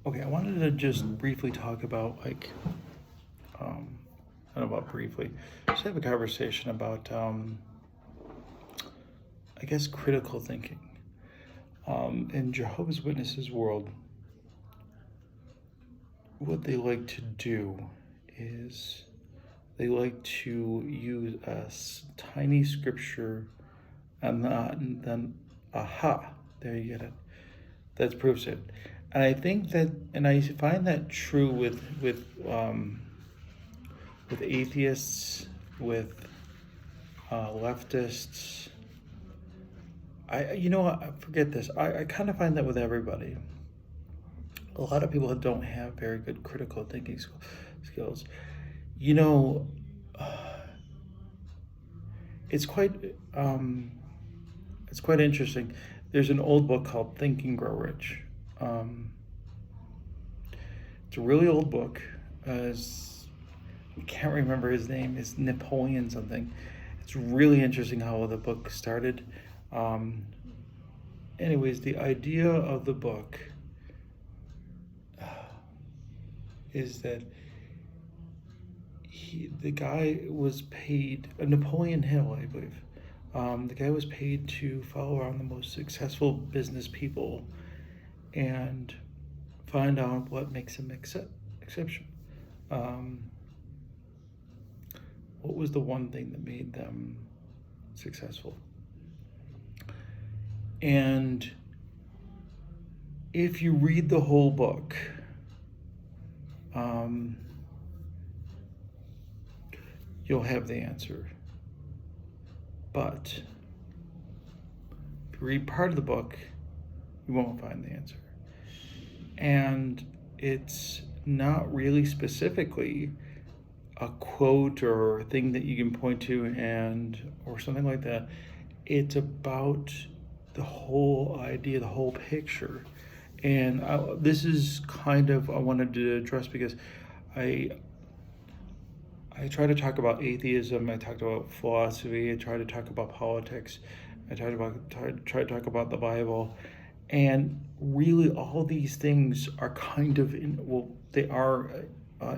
Okay, I wanted to just briefly talk about I don't know about briefly, just have a conversation about I guess critical thinking. In Jehovah's Witnesses world, what they like to do is they like to use tiny scripture and then aha, there you get it. That proves it. And I think that, and I find that true with atheists, with leftists. Forget this. I kind of find that with everybody. A lot of people don't have very good critical thinking skills. You know, it's quite um, it's quite interesting. There's an old book called Think and Grow Rich. Um, it's a really old book. I can't remember his name. It's Napoleon something. It's really interesting how the book started. Um, Anyways, the idea of the book is that the guy was paid, Napoleon Hill, I believe. The guy was paid to follow around the most successful business people and find out what makes them exception. Um, what was the one thing that made them successful? And if you read the whole book, um, you'll have the answer. But if you read part of the book, you won't find the answer. And it's not really specifically a quote or a thing that you can point to or something like that. It's about the whole idea, the whole picture. And this is kind of I wanted to address because I I try to talk about atheism. I talked about philosophy. I try to talk about politics. I try to talk about the Bible, and really all these things are kind of they are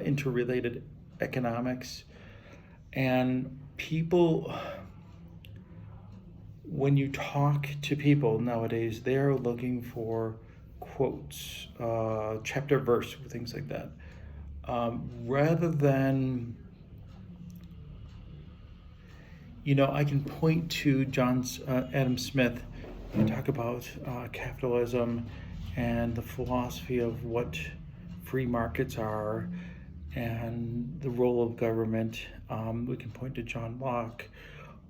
interrelated. Economics and people. When you talk to people nowadays, they're looking for quotes, chapter verse, things like that, rather than I can point to Adam Smith and talk about capitalism and the philosophy of what free markets are and the role of government. We can point to John Locke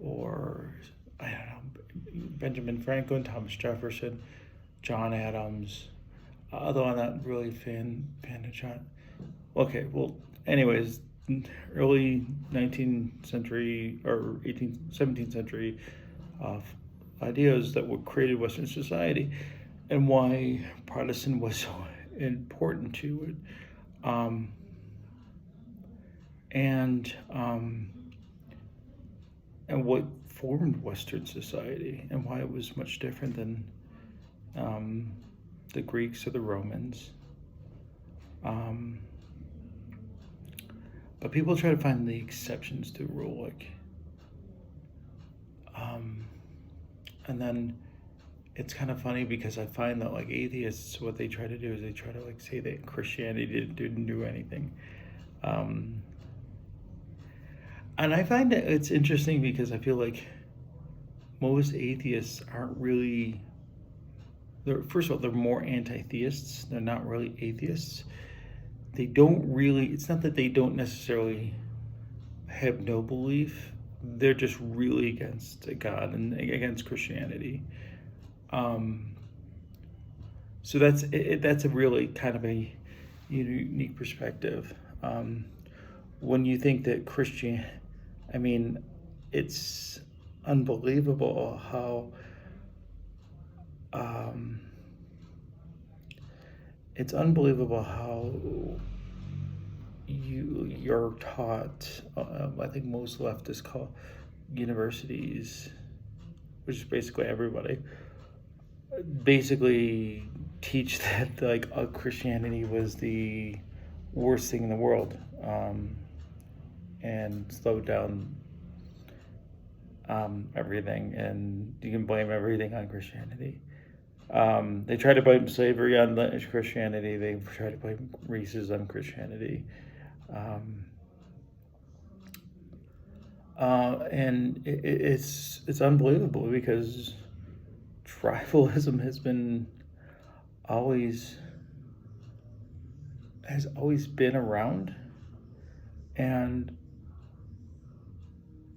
or I don't know, Benjamin Franklin, Thomas Jefferson, John Adams. Although I'm not really fan of John. Okay, well, anyways, early 19th century or 18th, 17th century uh, ideas that were created Western society and why Protestant was so important to it. And and what formed Western society and why it was much different than um, the Greeks or the Romans. Um, but people try to find the exceptions to the rule, um, and then it's kind of funny because I find that like atheists, what they try to do is they try to like say that Christianity didn't do anything. Um, and I find that it's interesting because I feel like most atheists aren't really. First of all, they're more anti-theists. They're not really atheists. They don't really. It's not that they don't necessarily have no belief. They're just really against God and against Christianity. Um, so that's a really kind of a unique perspective. When you think that I mean, it's unbelievable how um, it's unbelievable how you're taught. I think most leftists call universities, which is basically everybody, basically teach that like Christianity was the worst thing in the world, and slow down everything, and you can blame everything on Christianity. They try to blame slavery on Christianity. They try to blame racism on Christianity. And it's unbelievable because tribalism has always been around. And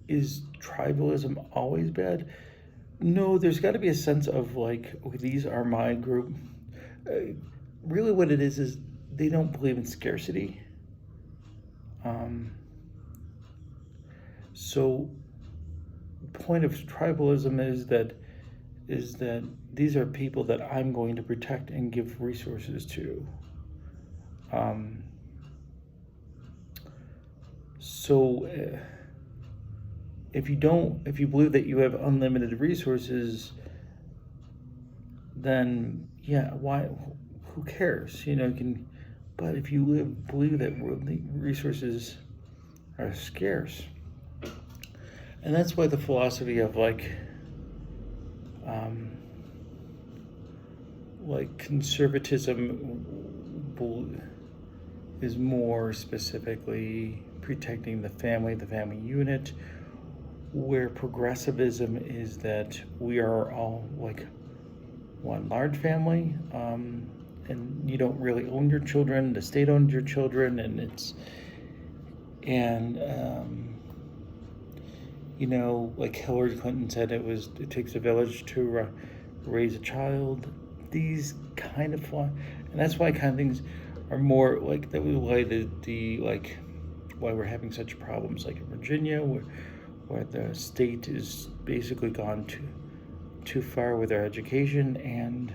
is tribalism always bad? No, there's got to be a sense of like, okay, these are my group. Really what it is they don't believe in scarcity. So the point of tribalism is that these are people that I'm going to protect and give resources to. So if you believe that you have unlimited resources, then yeah, why? Who cares? But if you believe that resources are scarce, and that's why the philosophy of like conservatism is more specifically protecting the family unit, where progressivism is that we are all like one large family, and you don't really own your children. The state owns your children, and like Hillary Clinton said, it takes a village to raise a child. These kind of and that's why kind of things are more like that. Why why we're having such problems like in Virginia, where the state is basically gone too far with their education, and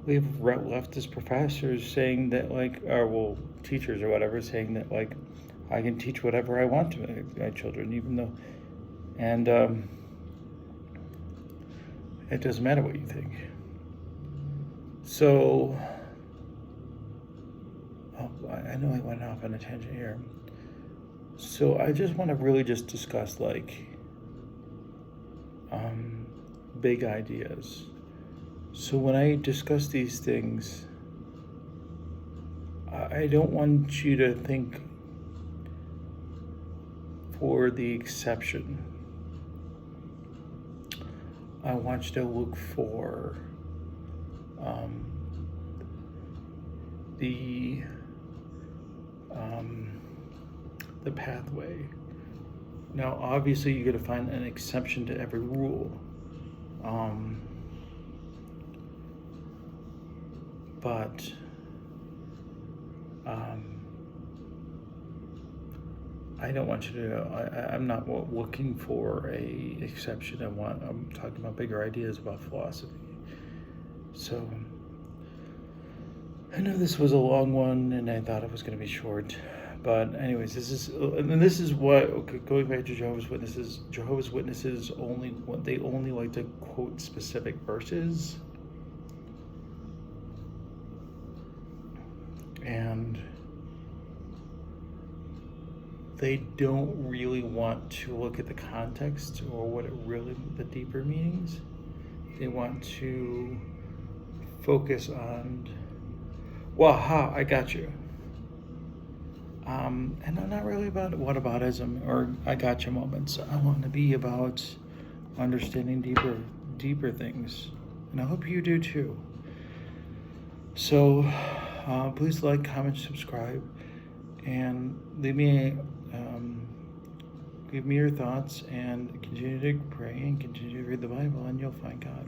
we have leftist professors saying that teachers or whatever, saying that I can teach whatever I want to my children, even though, and it doesn't matter what you think. So, I know I went off on a tangent here. So I just want to really just discuss big ideas. So when I discuss these things, I don't want you to think for the exception. I want you to look for the pathway. Now, obviously, you're going to find an exception to every rule. But I don't want you to. I'm not looking for a exception. I'm talking about bigger ideas about philosophy. So I know this was a long one, and I thought it was going to be short. But anyways, this is what, going back to Jehovah's Witnesses only like to quote specific verses, and they don't really want to look at the context or the deeper meanings. They want to focus on, I got you. And I'm not really about whataboutism or I gotcha moments. I want to be about understanding deeper things. And I hope you do too. So please like, comment, subscribe, and give me your thoughts, and continue to pray and continue to read the Bible, and you'll find God.